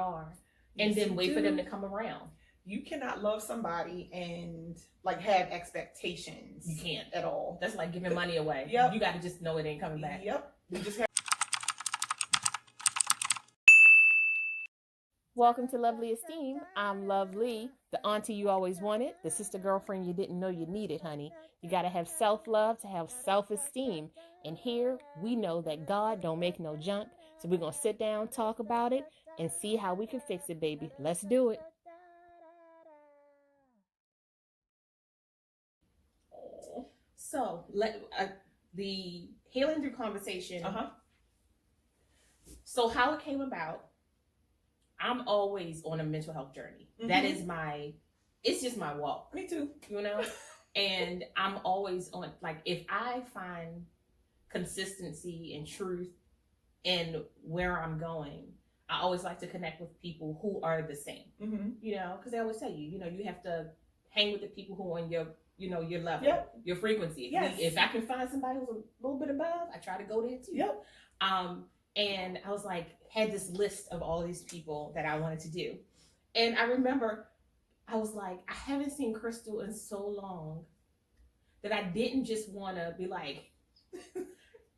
are, and then wait for them to come around. You cannot love somebody and like have expectations. You can't at all. That's like giving money away. Yep. You got to just know it ain't coming back. Yep. We just have. Welcome to Lovely Esteem. I'm Lovelie, the auntie you always wanted, the sister girlfriend you didn't know you needed, honey. You got to have self-love to have self-esteem. And here we know that God don't make no junk. So we're going to sit down, talk about it, and see how we can fix it, baby. Let's do it. So, the healing through conversation. So how it came about, I'm always on a mental health journey. That is it's just my walk. Me too. You know? And I'm always on, like, if I find consistency and truth in where I'm going, I always like to connect with people who are the same. You know, because they always tell you, you know, you have to hang with the people who are on your, you know, your level, your frequency. If I can find somebody who's a little bit above, I try to go there too. And I was like, had this list of all these people that I wanted to do. And I remember I was like, I haven't seen Krystle in so long that I didn't just want to be like,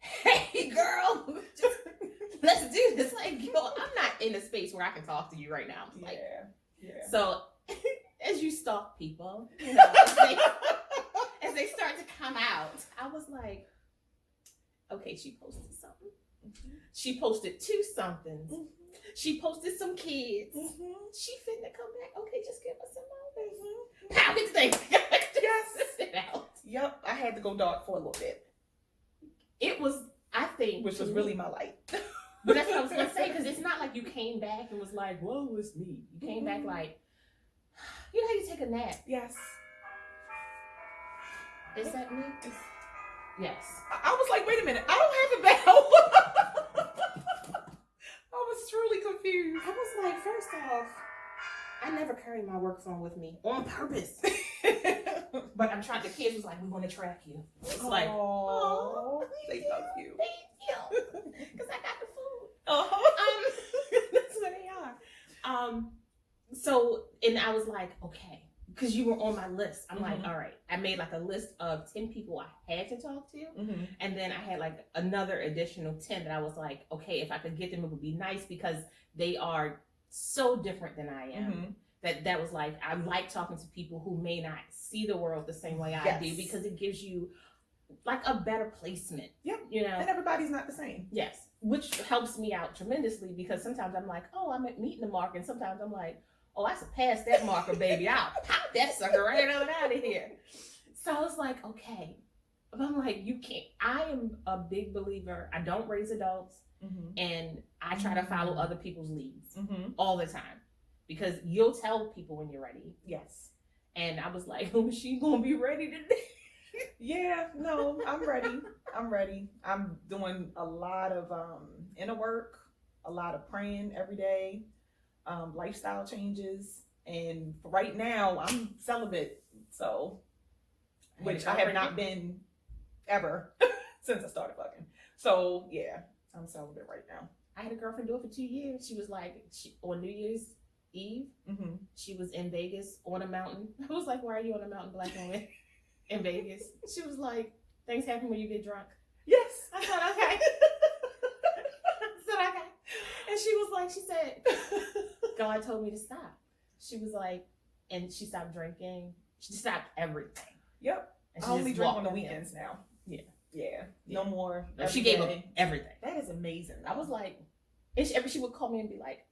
hey girl, let's do this. Like, yo, I'm not in a space where I can talk to you right now. Like, so as you stalk people, you know, as they start to come out, I was like, okay, she posted something. She posted 2 somethings. She posted some kids. She finna come back. Okay, just give us a moment. How did they? Yep. I had to go dark for a little bit. It was, I think, which was really my light. But that's what I was gonna say, because it's not like you came back and was like, "Whoa, it's me." You came back like, you know how you take a nap. Yes. Is that me? Yes. I was like, wait a minute, I don't have a bell. I was truly confused. I was like, first off, I never carry my work phone with me on purpose. But I'm trying, the kids was like, we want to track you. It's like, oh, they love you. Thank you. Because I got the food. That's where they are. So, and I was like, okay. Because you were on my list. I'm like, all right. I made like a list of 10 people I had to talk to. And then I had like another additional 10 that I was like, okay, if I could get them, it would be nice, because they are so different than I am. That was like, I like talking to people who may not see the world the same way I do, because it gives you like a better placement. You know? And everybody's not the same. Yes. Which helps me out tremendously, because sometimes I'm like, oh, I'm at meeting the mark. And sometimes I'm like, oh, I surpassed that marker, baby. I'll pop that sucker right on out of here. So I was like, okay. But I'm like, you can't. I am a big believer. I don't raise adults. And I try to follow other people's leads all the time, because you'll tell people when you're ready. Yes. And I was like, oh, she going to be ready today? Yeah, no, I'm ready. I'm ready. I'm doing a lot of inner work, a lot of praying every day. Lifestyle changes, and right now I'm celibate, so which I have not been ever since I started fucking. So yeah, I'm celibate right now. I had a girlfriend do it for 2 years. She was like, on New Year's Eve, she was in Vegas on a mountain. I was like, why are you on a mountain, black woman, in Vegas? She was like, things happen when you get drunk. Yes. I said, okay. And she was like, she said, God told me to stop. She was like, and she stopped drinking. She stopped everything. Yep. And I only drink on the weekends now. Yeah. No more. She gave up everything. That is amazing. I was like, and she would call me and be like,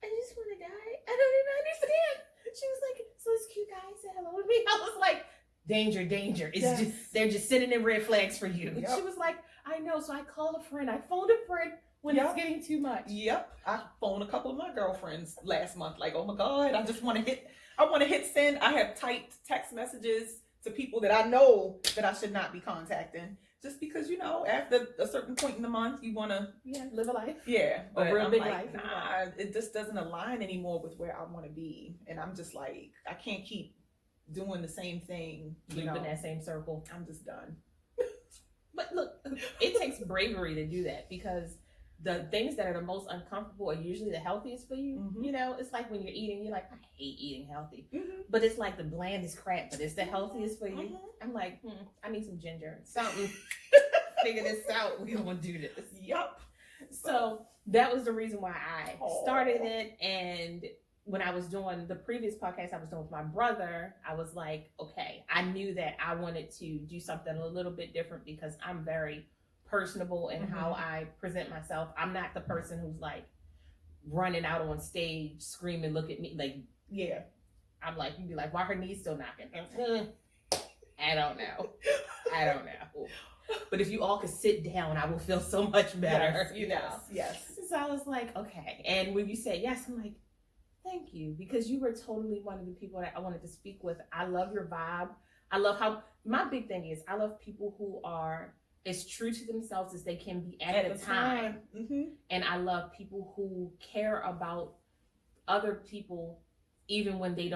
I just want to die. I don't even understand. She was like, so this cute guy said hello to me. I was like, danger, danger. It's just, they're just sitting in red flags for you. Yep. She was like, I know. So I called a friend. I phoned a friend when it's getting too much. Yep. I phoned a couple of my girlfriends last month. Like, oh my God, I want to hit send. I have typed text messages to people that I know that I should not be contacting. Just because, you know, after a certain point in the month, you want to live a life. Yeah. A real big life. Nah, it just doesn't align anymore with where I want to be. And I'm just like, I can't keep doing the same thing. Loop in that same circle. I'm just done. But look, it takes bravery to do that, because the things that are the most uncomfortable are usually the healthiest for you. Mm-hmm. You know, it's like when you're eating, you're like, I hate eating healthy. Mm-hmm. But it's like the blandest crap, but it's the healthiest for you. Mm-hmm. I'm like, I need some ginger. Something. Figure this out. We're going to do this. Yup. So that was the reason why I started it. And when I was doing the previous podcast I was doing with my brother, I was like, okay, I knew that I wanted to do something a little bit different because I'm very personable in how I present myself. I'm not the person who's like running out on stage screaming, look at me. Like, yeah. I'm like, you'd be like, why her knees still knocking? I don't know. But if you all could sit down, I will feel so much better. Yes, you know? Yes. So I was like, okay. And when you said yes, I'm like, thank you. Because you were totally one of the people that I wanted to speak with. I love your vibe. I love how, my big thing is, I love people who are as true to themselves as they can be at the time. Mm-hmm. And I love people who care about other people even when the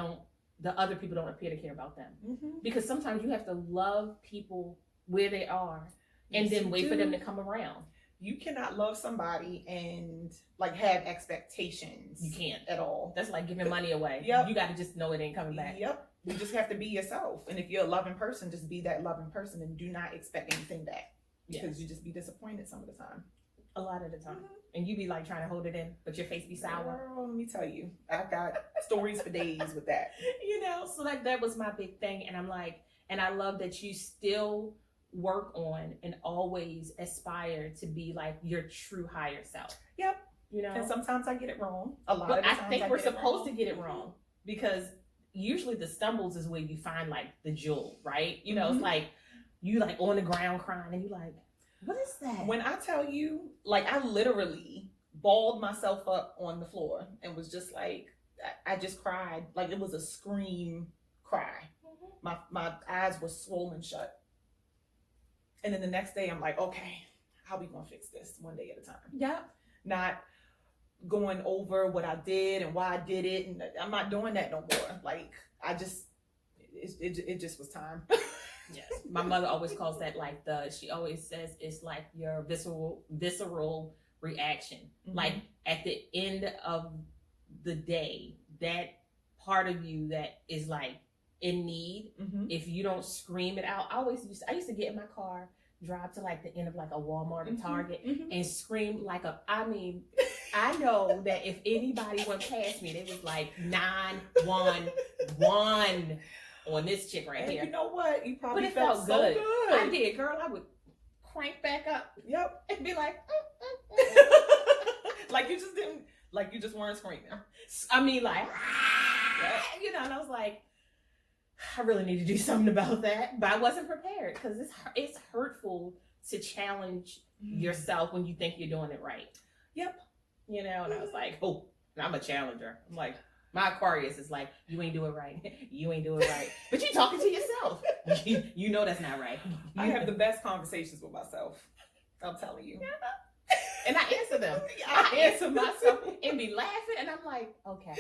other people don't appear to care about them. Mm-hmm. Because sometimes you have to love people where they are and then wait for them to come around. You cannot love somebody and like have expectations. You can't at all. That's like giving money away. Yep. You got to just know it ain't coming back. Yep. You just have to be yourself. And if you're a loving person, just be that loving person and do not expect anything back. Because you just be disappointed some of the time. A lot of the time. And you be like trying to hold it in, but your face be sour. Girl, let me tell you, I've got stories for days with that. You know, so like that was my big thing. And I'm like, and I love that you still work on and always aspire to be like your true higher self. Yep. You know? And sometimes I get it wrong. A lot but of the I times think we're supposed to get it wrong because usually the stumbles is where you find like the jewel, right? You know, it's like you like on the ground crying and you like, what is that? When I tell you, like I literally balled myself up on the floor and was just like, I just cried. Like it was a scream cry. My eyes were swollen shut. And then the next day I'm like, okay, how we gonna fix this one day at a time? Yeah. Not going over what I did and why I did it. And I'm not doing that no more. Like it just was time. Yes. My mother always calls that like she always says it's like your visceral reaction. Like at the end of the day, that part of you that is like in need, if you don't scream it out, I used to get in my car, drive to like the end of like a Walmart or Target and scream like I know that if anybody went past me, they was like 911 on this chick right here. You know what? You probably but it felt so good. I did, girl. I would crank back up. Yep. And be like, like you just didn't, like you just weren't screaming. I mean, like, you know, and I was like, I really need to do something about that. But I wasn't prepared because it's hurtful to challenge yourself when you think you're doing it right. Yep. You know, and I was like, oh, I'm a challenger. I'm like, my Aquarius is like, you ain't doing it right. You ain't doing it right. But you talking to yourself. You know that's not right. I have the best conversations with myself. I'm telling you. And I answer them. I answer myself and be laughing. And I'm like, okay,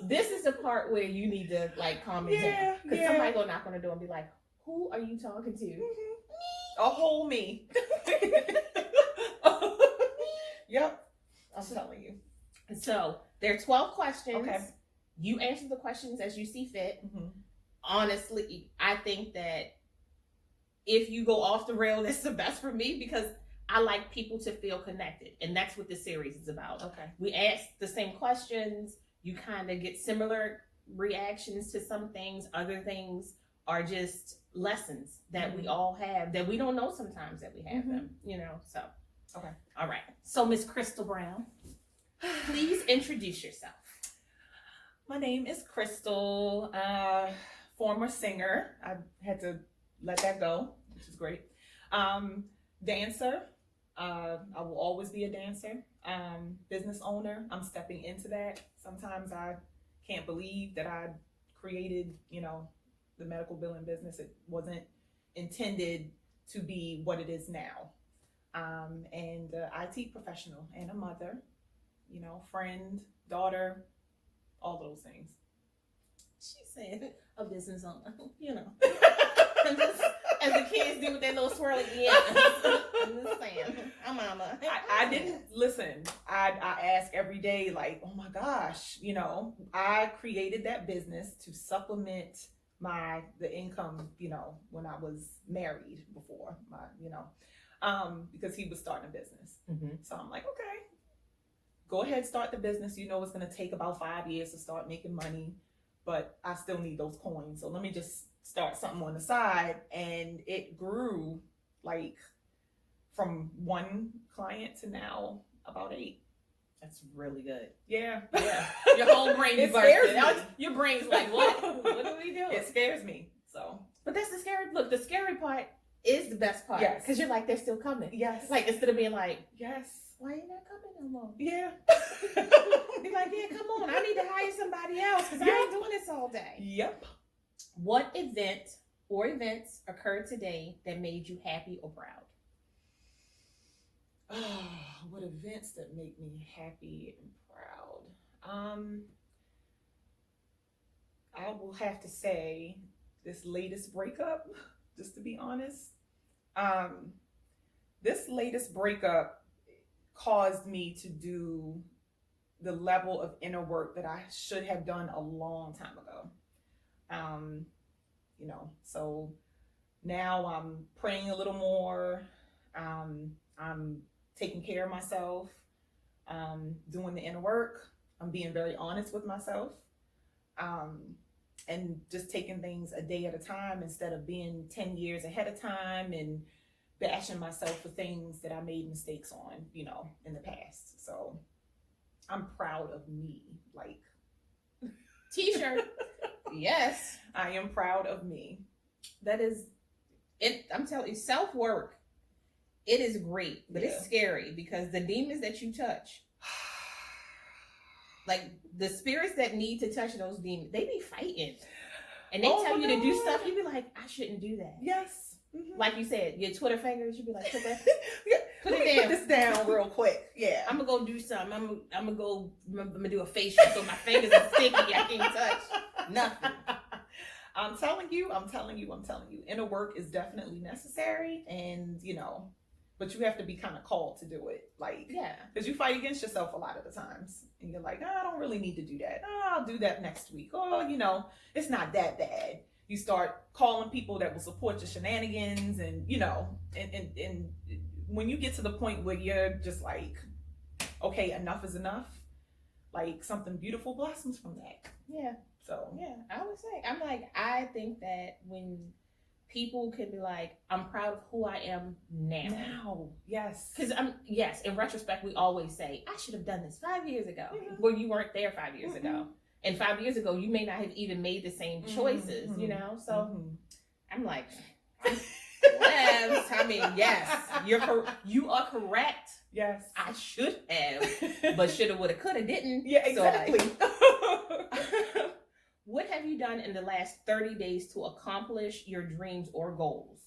this is the part where you need to like calm me down. Because somebody gonna knock on the door and be like, who are you talking to? Me. A whole me. Yep. I'm telling you. So there are 12 questions. Okay. You answer the questions as you see fit. Honestly, I think that if you go off the rail, that's the best for me because I like people to feel connected. And that's what this series is about. Okay. We ask the same questions. You kind of get similar reactions to some things. Other things are just lessons that we all have that we don't know sometimes that we have them, you know? So, okay. All right. So Miss Krystle Brown, please introduce yourself. My name is Krystle, former singer. I had to let that go, which is great. Dancer. I will always be a dancer. Business owner. I'm stepping into that. Sometimes I can't believe that I created, you know, the medical billing business. It wasn't intended to be what it is now. And IT professional and a mother, you know, friend, daughter, all those things. She said a business owner, you know. As the kids do with their little swirly ends. I'm just saying. I'm mama. I didn't listen. I ask every day, like, oh my gosh, I created that business to supplement the income, when I was married before because he was starting a business. Mm-hmm. So I'm like, okay, go ahead, start the business. It's going to take about 5 years to start making money, but I still need those coins. So let me just start something on the side. And it grew like from one client to now about 8. That's really good. Yeah. Your whole brain It scares bursted. me. Your brain's like, what? What are we doing? It scares me. So, but that's the scary. Look, the scary part is the best part. Yes. Because you're like, they're still coming. Yes. Like, instead of being like, yes. why are you not coming no more? Yeah. Be like, yeah, come on. I need to hire somebody else because I ain't doing this all day. Yep. What event or events occurred today that made you happy or proud? What events that make me happy and proud? I will have to say this latest breakup, just to be honest. This latest breakup caused me to do the level of inner work that I should have done a long time ago. So now I'm praying a little more. I'm taking care of myself, doing the inner work. I'm being very honest with myself, and just taking things a day at a time instead of being 10 years ahead of time and bashing myself for things that I made mistakes on, in the past. So I'm proud of me, like T-shirt. Yes. I am proud of me. That is it. I'm telling you, self-work. It is great, but it's scary because the demons that you touch, like the spirits that need to touch those demons, they be fighting. And they tell you to do stuff, you be like, I shouldn't do that. Yes. Mm-hmm. Like you said, your Twitter fingers, you be like, put it Put down. this down real quick. Yeah. I'm gonna go do something. I'm gonna do a facial so my fingers are sticky. I can't touch nothing. I'm telling you, inner work is definitely necessary, and but you have to be kind of called to do it, because you fight against yourself a lot of the times, and you're like, I don't really need to do that. I'll do that next week. It's not that bad. You start calling people that will support your shenanigans, and and when you get to the point where you're just like, okay, enough is enough, like something beautiful blossoms from that. Yeah. So yeah, I would say, I think that when people can be like, I'm proud of who I am now. Now, yes. Because in retrospect, we always say, I should have done this 5 years ago. Mm-hmm. Well, you weren't there 5 years ago. And 5 years ago, you may not have even made the same choices, So I'm like, yes. I mean, yes, you are correct. Yes. I should have, but shoulda, woulda, coulda, didn't. Yeah, exactly. So, what have you done in the last 30 days to accomplish your dreams or goals?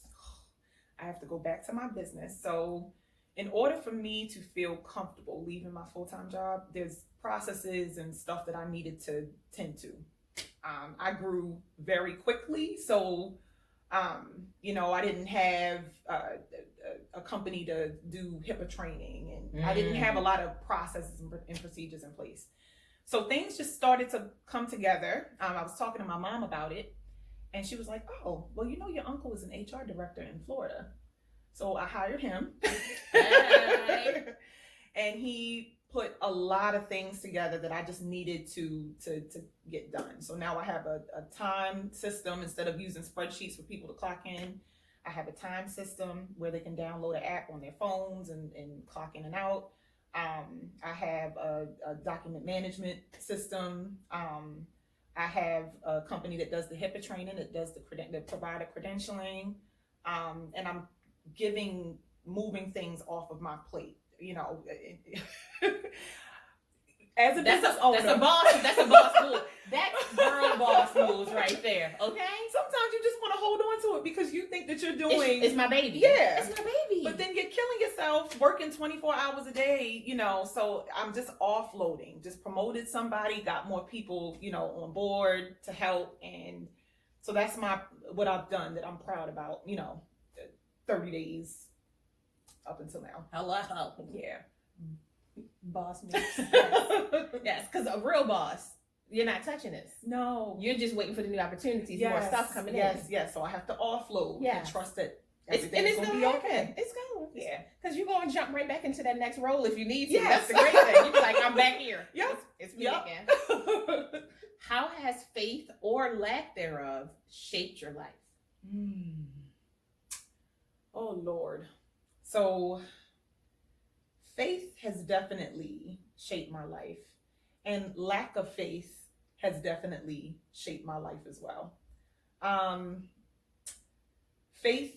I have to go back to my business. So in order for me to feel comfortable leaving my full-time job, there's processes and stuff that I needed to tend to. I grew very quickly. So, I didn't have a company to do HIPAA training, and I didn't have a lot of processes and procedures in place. So things just started to come together. I was talking to my mom about it, and she was like, oh, well, your uncle is an HR director in Florida. So I hired him. Hey. And he put a lot of things together that I just needed to get done. So now I have a time system. Instead of using spreadsheets for people to clock in, I have a time system where they can download an app on their phones and clock in and out. I have a document management system. I have a company that does the HIPAA training, that does that provide a credentialing, and I'm moving things off of my plate. As a business owner, that's a boss move. That's girl boss moves right there. Okay. Sometimes you just want to hold on to it because you think that you're doing. It's my baby. Yeah, it's my baby. But then you're killing yourself working 24 hours a day. So I'm just offloading. Just promoted somebody, got more people, on board to help, and So that's what I've done that I'm proud about, 30 days up until now. Hello. Yeah. Boss moves. Yes, because a real boss, you're not touching this. No. You're just waiting for the new opportunities, more stuff coming in. Yes. So I have to offload and trust that it's everything's going to be okay. It's going. Yeah. Because you're going to jump right back into that next role if you need to. Yes. That's the great thing. You're like, I'm back here. Yep. It's me again. How has faith or lack thereof shaped your life? Oh, Lord. So faith has definitely shaped my life, and lack of faith has definitely shaped my life as well. Faith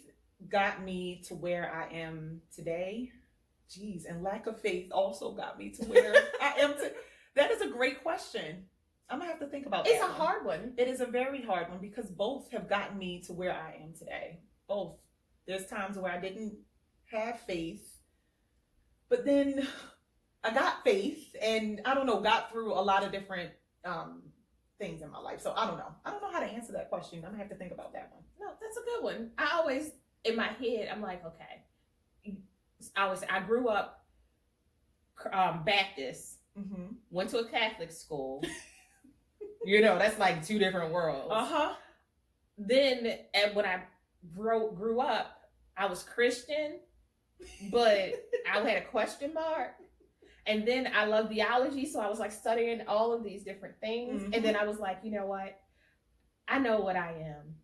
got me to where I am today. Jeez, and lack of faith also got me to where I am today. That is a great question. I'm gonna have to think about that. It's a hard one. It is a very hard one because both have gotten me to where I am today. Both. There's times where I didn't have faith, but then I got faith, and I don't know, got through a lot of different things in my life. So I don't know how to answer that question. I'm gonna have to think about that one. No, that's a good one. I always, in my head, I'm like, okay. I grew up Baptist, went to a Catholic school. That's like two different worlds. Then, when I grew up, I was Christian, but I had a question mark. And then I love theology, so I was like studying all of these different things. And then I was like, you know what? I know what I am.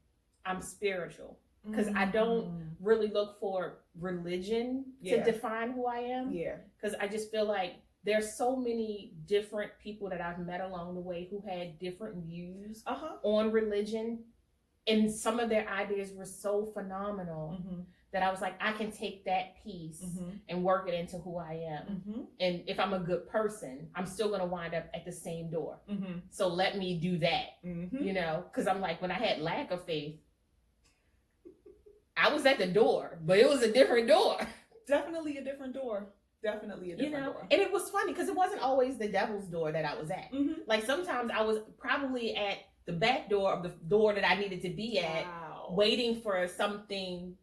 I'm spiritual. Because I don't really look for religion to define who I am. Yeah. Because I just feel like there's so many different people that I've met along the way who had different views on religion. And some of their ideas were so phenomenal that I was like, I can take that piece and work it into who I am. And if I'm a good person, I'm still going to wind up at the same door. So let me do that, because I'm like, when I had lack of faith, I was at the door, but it was a different door. Definitely a different door. Definitely a different door. And it was funny because it wasn't always the devil's door that I was at. Like sometimes I was probably at the back door of the door that I needed to be at, waiting for something,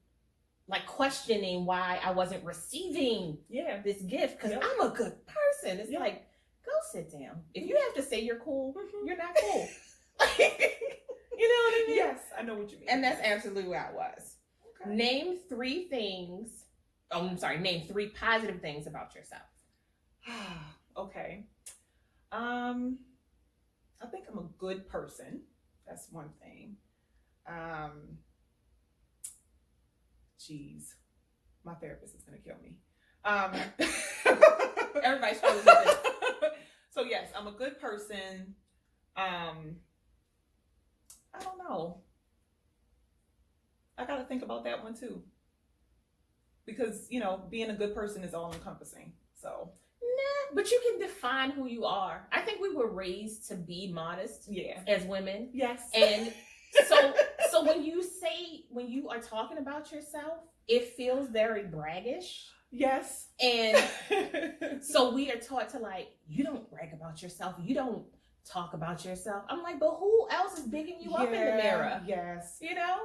like questioning why I wasn't receiving this gift because I'm a good person. It's like, go sit down. If you have to say you're cool, you're not cool. You know what I mean? Yes, I know what you mean. And that's absolutely where I was. Okay. Name three positive things about yourself. Okay. I think I'm a good person. That's one thing. Jeez, my therapist is gonna kill me. Everybody's struggling with this. So yes, I'm a good person. I don't know. I got to think about that one too. Because, being a good person is all encompassing. So. Nah, but you can define who you are. I think we were raised to be modest as women. Yes. And so when you are talking about yourself, it feels very braggish. Yes. And so we are taught to you don't brag about yourself. You don't talk about yourself. I'm like, but who else is bigging you up in the mirror? Yes.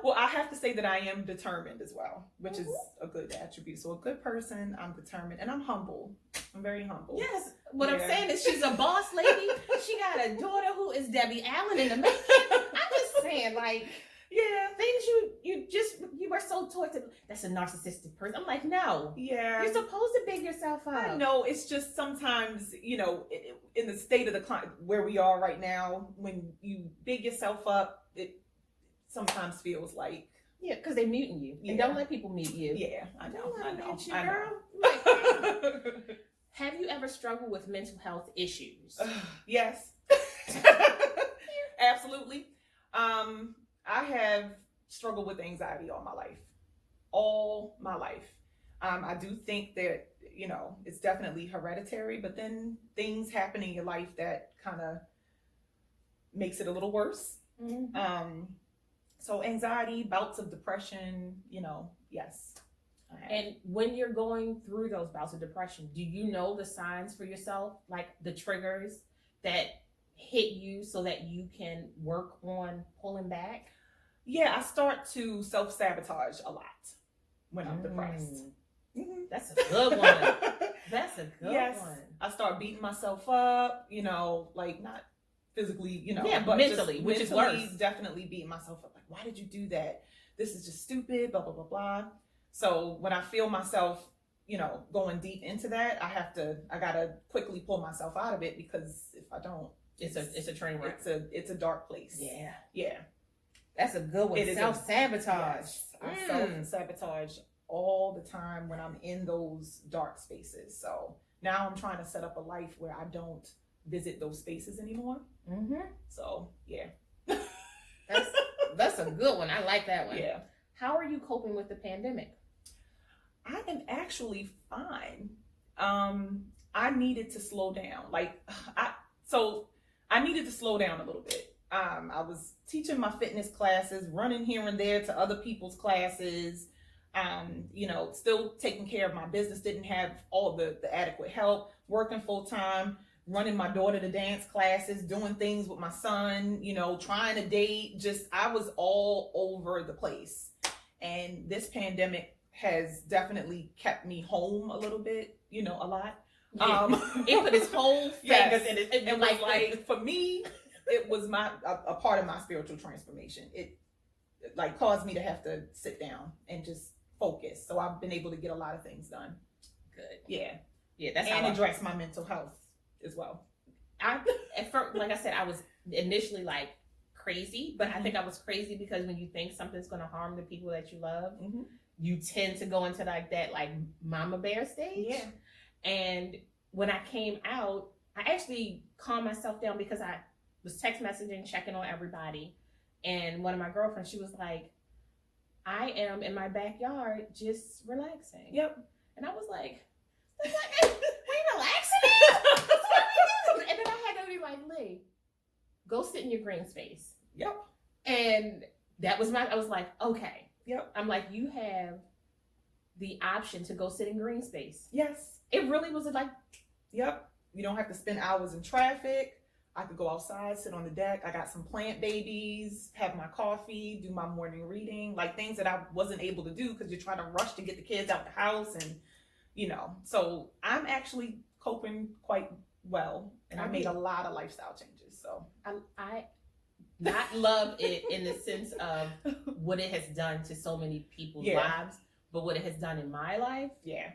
Well, I have to say that I am determined as well, which is a good attribute. So a good person, I'm determined, and I'm humble. I'm very humble. Yes. What I'm saying is she's a boss lady. She got a daughter who is Debbie Allen in the making. I'm just saying, things you were so taught to, that's a narcissistic person. I'm like, no. Yeah. You're supposed to big yourself up. I know. It's just sometimes, in the state of the where we are right now, when you big yourself up, it sometimes feels like. Yeah, because they're muting you. And don't let people mute you. Yeah, I know. Have you ever struggled with mental health issues? Yes. Absolutely. I have struggled with anxiety all my life. I do think that, it's definitely hereditary, but then things happen in your life that kind of makes it a little worse. So anxiety, bouts of depression, yes. And when you're going through those bouts of depression, do you know the signs for yourself, like the triggers that hit you so that you can work on pulling back? Yeah, I start to self-sabotage a lot when I'm depressed. Mm-hmm. That's a good one. That's a good one. I start beating myself up, like not physically, yeah, but mentally, just which is worse. Definitely beating myself up. Like, why did you do that? This is just stupid, blah, blah, blah, blah. So when I feel myself, going deep into that, I gotta quickly pull myself out of it, because if I don't, it's a train wreck. It's a dark place. Yeah. Yeah. That's a good one. Self-sabotage. Yes, I self-sabotage all the time when I'm in those dark spaces. So now I'm trying to set up a life where I visit those spaces anymore. Mm-hmm. So yeah. That's a good one. I like that one. Yeah. How are you coping with the pandemic? I am actually fine. I needed to slow down. I needed to slow down a little bit. I was teaching my fitness classes, running here and there to other people's classes, still taking care of my business, didn't have all the adequate help, working full time, running my daughter to dance classes, doing things with my son, trying to date. I was all over the place. And this pandemic has definitely kept me home a little bit, a lot. It put its whole fingers in it. And like for me, it was a part of my spiritual transformation. It like caused me to have to sit down and just focus. So I've been able to get a lot of things done. Good. Yeah. Yeah. That's and address my mental health as well. At first, like I said, I was initially like crazy, but I think I was crazy because when you think something's going to harm the people that you love, you tend to go into like that like mama bear stage. Yeah. And when I came out, I actually calmed myself down because I was text messaging, checking on everybody. And one of my girlfriends, she was like, I am in my backyard just relaxing. Yep. And I was like, we relaxing? And then I had to be like, Lee, go sit in your green space. Yep. And that was I was like, okay. Yep. I'm like, you have the option to go sit in green space. Yes. It really was like, yep. You don't have to spend hours in traffic. I could go outside, sit on the deck. I got some plant babies, have my coffee, do my morning reading, like things that I wasn't able to do because you're trying to rush to get the kids out the house. And, so I'm actually coping quite well. And I made a lot of lifestyle changes. So I not love it in the sense of what it has done to so many people's lives, but what it has done in my life. Yeah.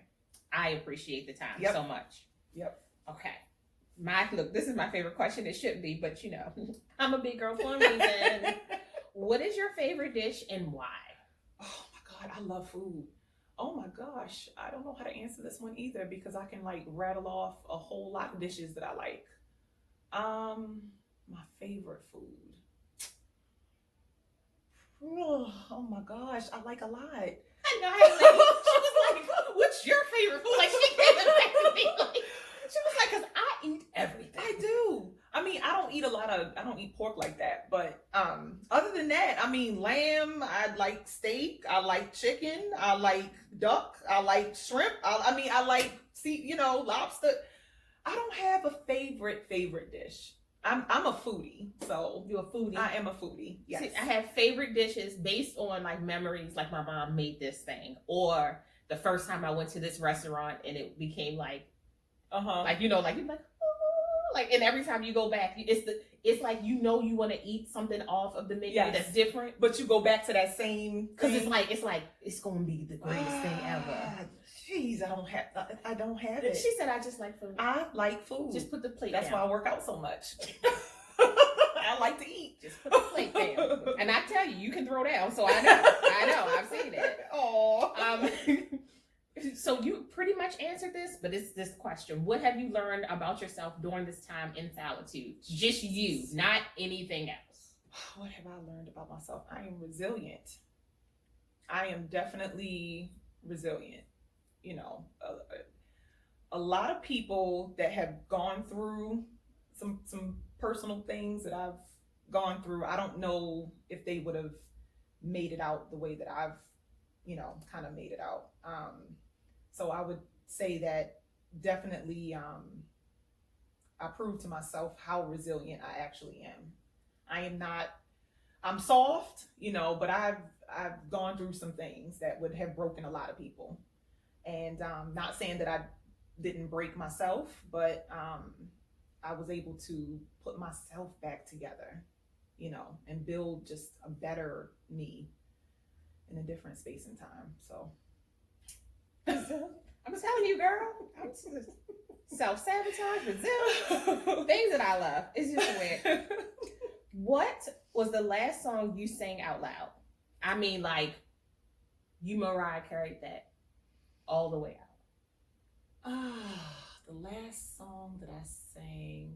I appreciate the time so much. Yep. Okay. Look, this is my favorite question. It shouldn't be, but I'm a big girl for a reason. What is your favorite dish and why? Oh my God, I love food. Oh my gosh, I don't know how to answer this one either because I can like rattle off a whole lot of dishes that I like. My favorite food. Oh my gosh, I like a lot. I know. She was like, "What's your favorite food?" Like she gave it back to me. Like, she was like, "Cause I eat everything." I do. I mean, I don't eat pork like that, but other than that, I mean, lamb, I like steak, I like chicken, I like duck, I like shrimp. I like lobster. I don't have a favorite dish. I'm a foodie, so you're a foodie. I am a foodie. Yes. See, I have favorite dishes based on like memories, like my mom made this thing, or the first time I went to this restaurant and it became like, like you're like, oh, like, and every time you go back, it's like you want to eat something off of the menu that's different, but you go back to that same because it's like it's gonna be the greatest thing ever. Jeez, I don't have it. She said, I just like food. I like food. Just put the plate That's down. why I work out so much. I like to eat. Just put the plate down. And I tell you, you can throw down. So I know. I've seen it. Oh. So you pretty much answered this, but it's this question. What have you learned about yourself during this time in solitude? Just you, not anything else. What have I learned about myself? I am resilient. I am definitely resilient. A lot of people that have gone through some personal things that I've gone through, I don't know if they would have made it out the way that I've, kind of made it out. So I would say that definitely I proved to myself how resilient I actually am. I'm soft, you know, but I've gone through some things that would have broken a lot of people. And not saying that I didn't break myself, but I was able to put myself back together, you know, and build just a better me in a different space and time. So I'm telling you, girl, I'm self-sabotage, resilience, things that I love. It's just weird. What was the last song you sang out loud? I mean, like, you Mariah carried that all the way out. The last song that I sang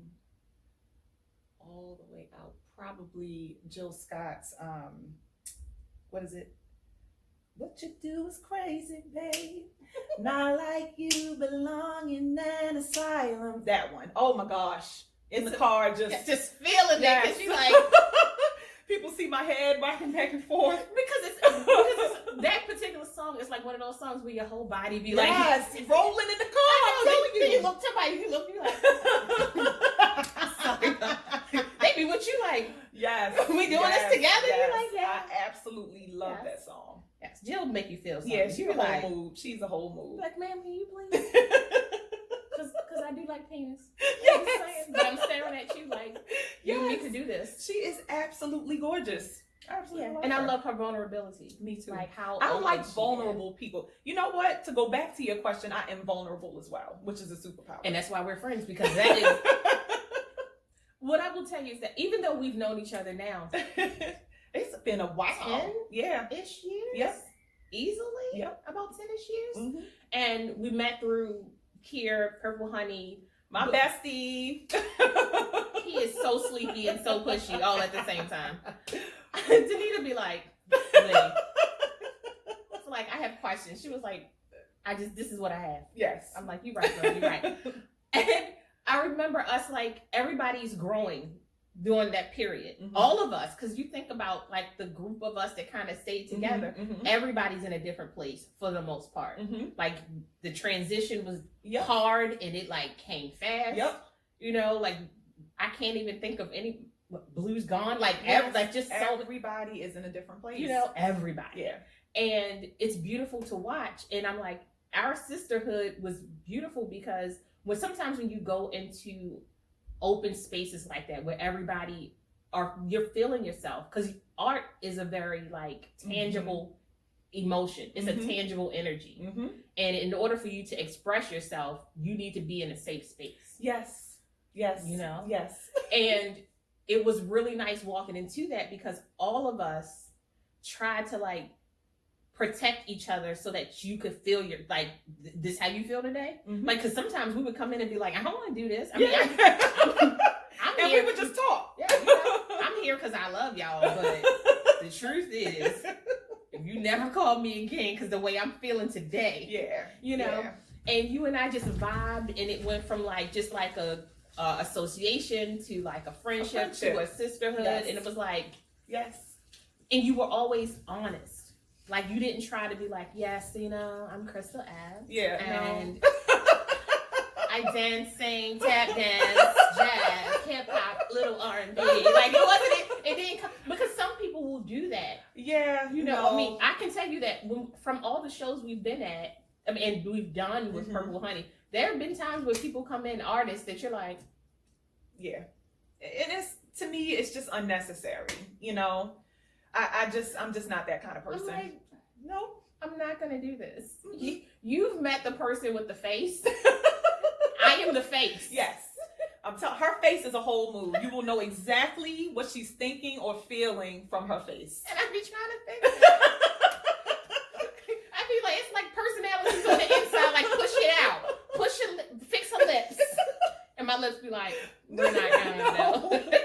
all the way out, probably Jill Scott's, what is it? What you do is crazy, babe. Not like you belong in an asylum. That one. Oh my gosh. In the car, just feeling it. Because you like, people see my head rocking back and forth. Because it's that particular song is like one of those songs where your whole body be like, yes, rolling in the car. I'm telling you. You look to somebody, you look, you like, sorry. They be what you like. Yes. We doing this together? Yes. You like, yeah. I absolutely love that song. Yes. Jill make you feel something. Yeah, she's a whole like, mood. She's a whole mood. Like, ma'am, can you please? Because I do like penis. Yes. But I'm staring at you like, you need to do this. She is absolutely gorgeous. Absolutely. Yeah. And I love her vulnerability. Me too. Like how I like vulnerable people. You know what? To go back to your question, I am vulnerable as well, which is a superpower. And that's why we're friends, because that is what I will tell you is that even though we've known each other now, it's been a while. 10-ish years? Yep. Easily? Yep. About 10-ish years? Mm-hmm. And we met through Kier, Purple Honey. My bestie. He is so sleepy and so pushy all at the same time. Danita be like, Lee. So like, I have questions. She was like, this is what I have. Yes. I'm like, you're right, girl, you're right. And I remember us, like, everybody's growing during that period. Mm-hmm. All of us, because you think about like the group of us that kind of stayed together, mm-hmm. everybody's in a different place for the most part. Mm-hmm. Like the transition was hard and it like came fast. Yep. You know, like I can't even think of any. Blue's gone. Like just everybody is in a different place. You know, everybody. Yeah. And it's beautiful to watch. And I'm like, our sisterhood was beautiful because sometimes when you go into open spaces like that where everybody you're feeling yourself, because art is a very like tangible mm-hmm. emotion. It's mm-hmm. a tangible energy. Mm-hmm. And in order for you to express yourself, you need to be in a safe space. Yes. You know? Yes. And it was really nice walking into that because all of us tried to like protect each other so that you could feel your, like, this how you feel today? Mm-hmm. Like, because sometimes we would come in and be like, I don't want to do this. I mean, I'm and here. we would just talk. Yeah, you know, I'm here because I love y'all, but the truth is, if you never call me again, because the way I'm feeling today, you know, and you and I just vibed, and it went from like, just like a association to like a friendship to a sisterhood, and it was like, and you were always honest. Like, you didn't try to be like, yes, you know, I'm Krystle Ave. And I dance, sing, tap dance, jazz, hip hop, little R&B. Like, it didn't come, because some people will do that. Yeah. You know, I mean, I can tell you that from all the shows we've been at, I mean, and we've done with mm-hmm. Purple Honey, there have been times where people come in, artists, that you're like, and it's, to me, it's just unnecessary, you know? I'm just not that kind of person. I'm like, no, I'm not going to do this. Mm-hmm. You've met the person with the face. I am the face. Yes. Her face is a whole mood. You will know exactly what she's thinking or feeling from her face. And I be trying to think. I be like, it's like personalities on the inside, like push it out. Fix her lips. And my lips be like, we're not going to.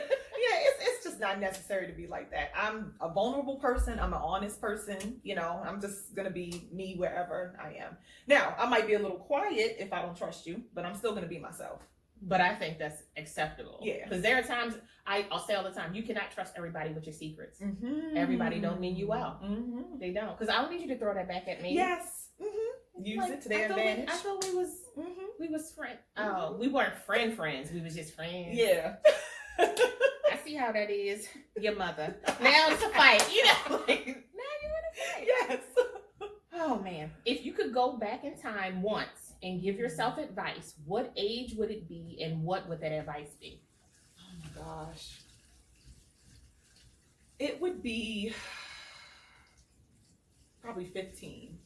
It's just not necessary to be like that. I'm a vulnerable person. I'm an honest person. You know, I'm just going to be me wherever I am. Now, I might be a little quiet if I don't trust you, but I'm still going to be myself. But I think that's acceptable. Yeah. Because there are times, I'll say all the time, you cannot trust everybody with your secrets. Mm-hmm. Everybody don't mean you well. Mm-hmm. They don't. Because I don't need you to throw that back at me. Yes. Mm-hmm. Use it to their advantage. I thought we was friends. Oh, we weren't friends. We was just friends. Yeah. That's see how that is. Your mother. Now it's a fight. You know, like, now you're in a fight. Yes. Oh man. If you could go back in time once and give yourself advice, what age would it be and what would that advice be? Oh my gosh. It would be probably 15.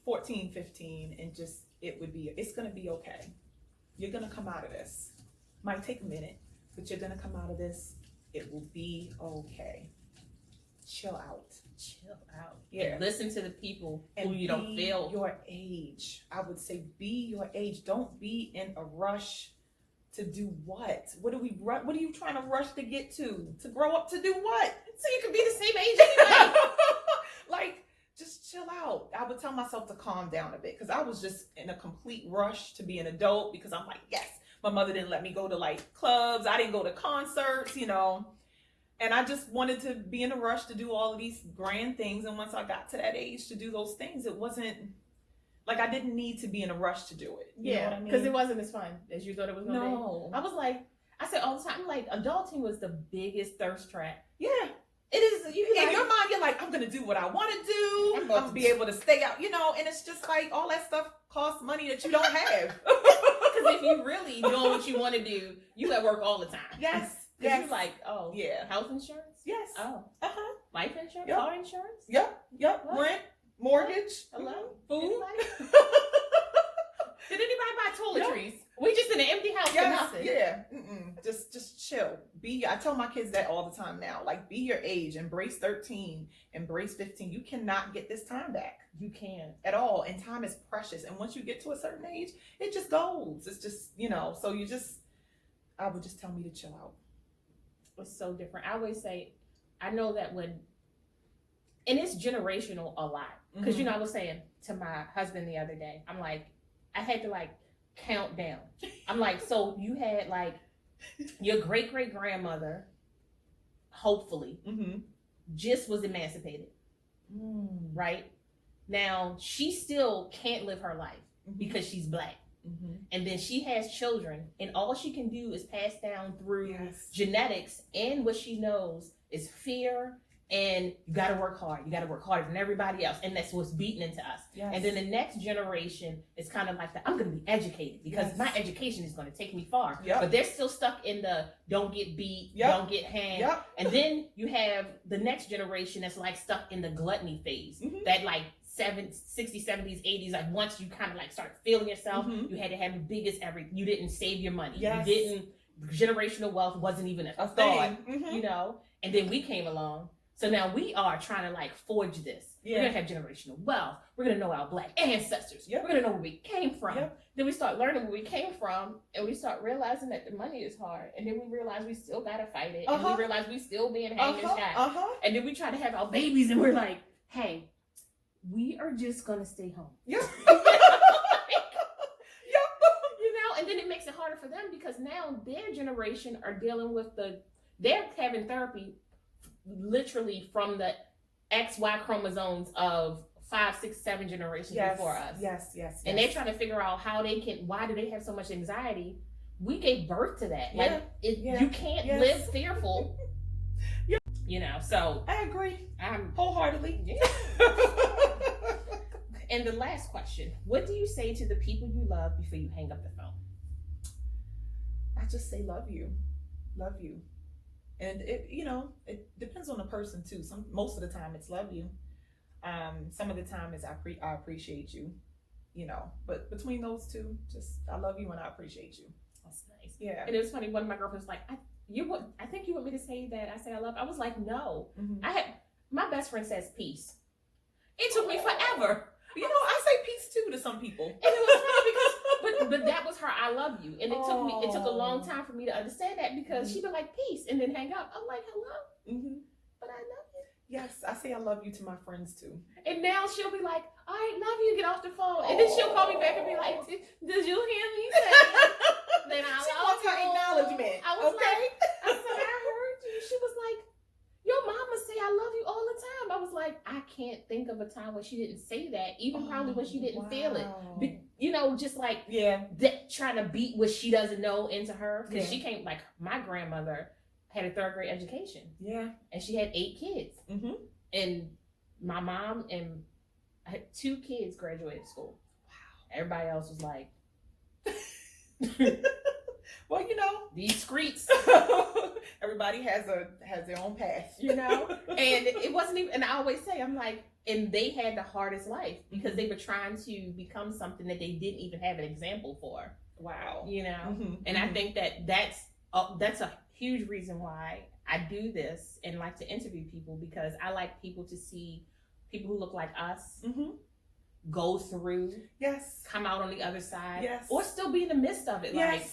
14, 15, and just it's gonna be okay. You're gonna come out of this. Might take a minute, but you're gonna come out of this. It will be okay. Chill out. Chill out. Yeah. And listen to the people And who you don't be feel. your age. I would say be your age. Don't be in a rush to do what? What are you trying to rush to get to? To grow up to do what? So you can be the same age anyway. Like, just chill out. I would tell myself to calm down a bit because I was just in a complete rush to be an adult because I'm like, yes, my mother didn't let me go to like clubs. I didn't go to concerts, you know. And I just wanted to be in a rush to do all of these grand things. And once I got to that age to do those things, it wasn't like I didn't need to be in a rush to do it. You know what I mean? Because it wasn't as fun as you thought it was going to be. No. I was like, I said all the time, like, adulting was the biggest thirst trap. Yeah. It is. You In your mind, you're like, I'm going to do what I want to do. I'm going to be able to stay out, you know, and it's just like all that stuff costs money that you don't have. Because if you really know what you want to do, you at work all the time. Yes. Because Yes. you're like, oh, Yeah. health insurance? Yes. Oh, Uh-huh. life insurance? Yep. Car insurance? Yep. What? Rent, mortgage. Hello? Food. Anybody? Did anybody buy toiletries? We just in an empty house for Yes. nothing. Yeah. Just chill. I tell my kids that all the time now. Like, be your age. Embrace 13. Embrace 15. You cannot get this time back. You can. At all. And time is precious. And once you get to a certain age, it just goes. It's just, you know, so I would just tell me to chill out. It's so different. I always say, I know that and it's generational a lot. Because, you know, I was saying to my husband the other day, I'm like, I had to like count down. I'm like, so you had like your great-great-grandmother, hopefully, just was emancipated, right? Now, she still can't live her life because she's Black. And then she has children, and all she can do is pass down through genetics, and what she knows is fear, and you got to work hard. You got to work harder than everybody else, and that's what's beaten into us. And then the next generation is kind of like I'm going to be educated because my education is going to take me far. But they're still stuck in the don't get beat, don't get hanged. And then you have the next generation that's like stuck in the gluttony phase, that like 60s, 70s, 80s, like once you kind of like start feeling yourself, you had to have the biggest you didn't save your money. You didn't, generational wealth wasn't even a thought, you know? And then we came along. So now we are trying to like forge this. We're going to have generational wealth. We're going to know our Black ancestors. We're going to know where we came from. Then we start learning where we came from, and we start realizing that the money is hard. And then we realize we still got to fight it. And we realize we still being hanged and shot. And then we try to have our babies, and we're like, hey, we are just going to stay home. You know, and then it makes it harder for them because now their generation are dealing with they're having therapy literally from the XY chromosomes of 5, 6, 7 generations before us. Yes. And they're trying to figure out why do they have so much anxiety? We gave birth to that. You can't live fearful. You know, so I agree. I'm wholeheartedly. And the last question, what do you say to the people you love before you hang up the phone? I just say love you. And it depends on the person too. Most of the time it's love you. Some of the time is I appreciate you, you know. But between those two, just I love you and I appreciate you. That's nice. Yeah. And it was funny. One of my girlfriends was like, I think you want me to say that. I say I love. I was like, no. My best friend says peace. It took me forever. You know, I say peace too to some people. And it was funny because, but that was her I love you. And it took a long time for me to understand that because she'd be like, peace, and then hang up. I'm like, hello? But I love you. Yes, I say I love you to my friends too. And now she'll be like, all right, love you, get off the phone. And then she'll call me back and be like, did you hear me say that I she love wants you? her acknowledgement. I was like, I said, I heard you. She was like, your mama say I love you all the time. I was like, I can't think of a time when she didn't say that, even probably when she didn't feel it. But, you know, just like trying to beat what she doesn't know into her. Because she came, like, my grandmother had a 3rd grade education. Yeah. And she had 8 kids. Mm-hmm. And my mom and I had 2 kids graduated school. Wow. Everybody else was like, well, you know, these streets. Everybody has their own path, you know. And it wasn't even. And I always say, I'm like, and they had the hardest life because they were trying to become something that they didn't even have an example for. Wow. You know. Mm-hmm. And I think that's a huge reason why I do this and like to interview people, because I like people to see people who look like us. Mm-hmm. Go through, yes, come out on the other side, yes, or still be in the midst of it. Yes. Like,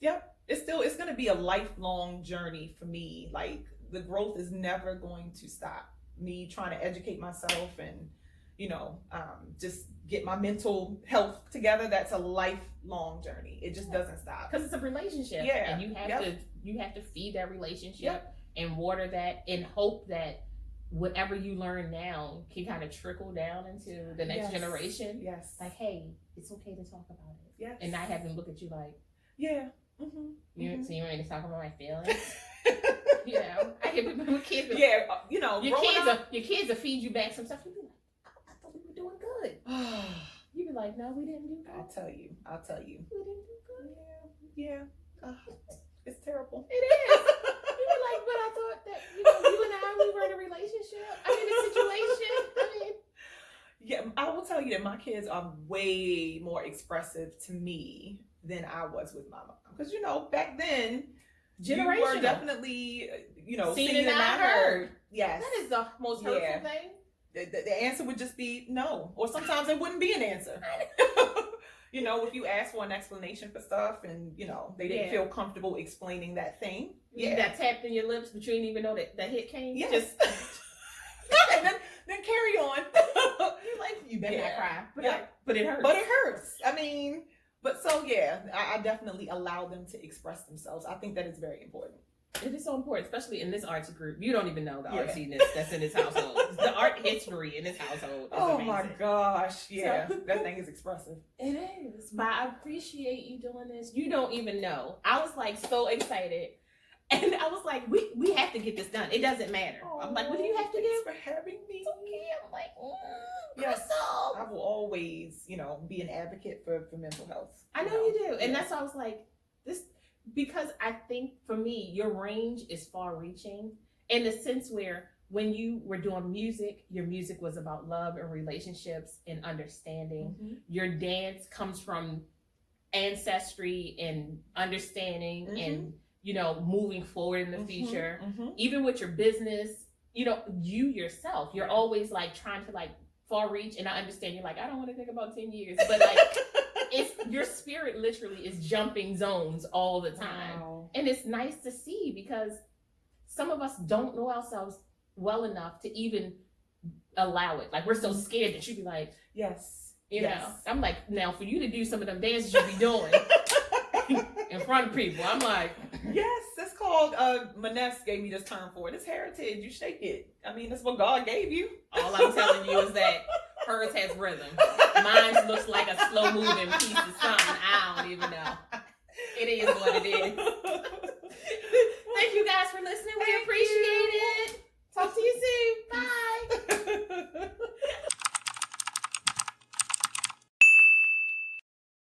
yep, it's going to be a lifelong journey for me. Like, the growth is never going to stop. Me trying to educate myself and, you know, just get my mental health together. That's a lifelong journey. It just doesn't stop, because it's a relationship. Yeah, and you have to feed that relationship and water that, and hope that whatever you learn now can kind of trickle down into the next generation. Yes. Like, hey, it's okay to talk about it. Yes. And not have them look at you like, yeah. Mm-hmm. So you want me to talk about my feelings? You know, I hear people with kids. Yeah, you know, your kids will feed you back some stuff. You be like, I thought we were doing good. You be like, no, we didn't do good. I'll tell you. We didn't do good. Yeah. It's terrible. It is. You be like, but I thought that, you know, you and I, we were in a relationship. I mean, a situation. I mean. Yeah, I will tell you that my kids are way more expressive to me than I was with my mom. Because, you know, back then, you were definitely, you know, seen and not heard. Yes. That is the most hurtful thing. The answer would just be no. Or sometimes it wouldn't be an answer. You know, if you ask for an explanation for stuff and, you know, they didn't feel comfortable explaining that thing. You got tapped in your lips, but you didn't even know that hit came. Yes. Just and then carry on. You're like, you better not cry. But it hurts. But it hurts. I mean, but so yeah, I definitely allow them to express themselves. I think that is very important. It is so important, especially in this artsy group. You don't even know the artsiness that's in this household. The art history in this household is amazing. My gosh. Yeah. So, that thing is expressive. It is. But I appreciate you doing this. You don't even know. I was like so excited. And I was like, we have to get this done. It doesn't matter. I'm like, what do you have to do? Thanks for having me. It's okay. I'm like, yes, Krystle. I will always, you know, be an advocate for mental health. I know you do. And that's why I was like, this, because I think for me, your range is far reaching in the sense where when you were doing music, your music was about love and relationships and understanding. Mm-hmm. Your dance comes from ancestry and understanding and, you know, moving forward in the future. Even with your business, you know, you yourself, you're always like trying to like far reach. And I understand you're like, I don't want to think about 10 years, but like, it's your spirit literally is jumping zones all the time. Wow. And it's nice to see because some of us don't know ourselves well enough to even allow it. Like, we're so scared that you'd be like, yes, you know, I'm like, now for you to do some of them dances you be doing in front of people, I'm like, yes, that's called, Maness gave me this term for it. It's heritage. You shake it. I mean, that's what God gave you. All I'm telling you is that hers has rhythm. Mine looks like a slow moving piece of something. I don't even know. It is what it is. Thank you guys for listening.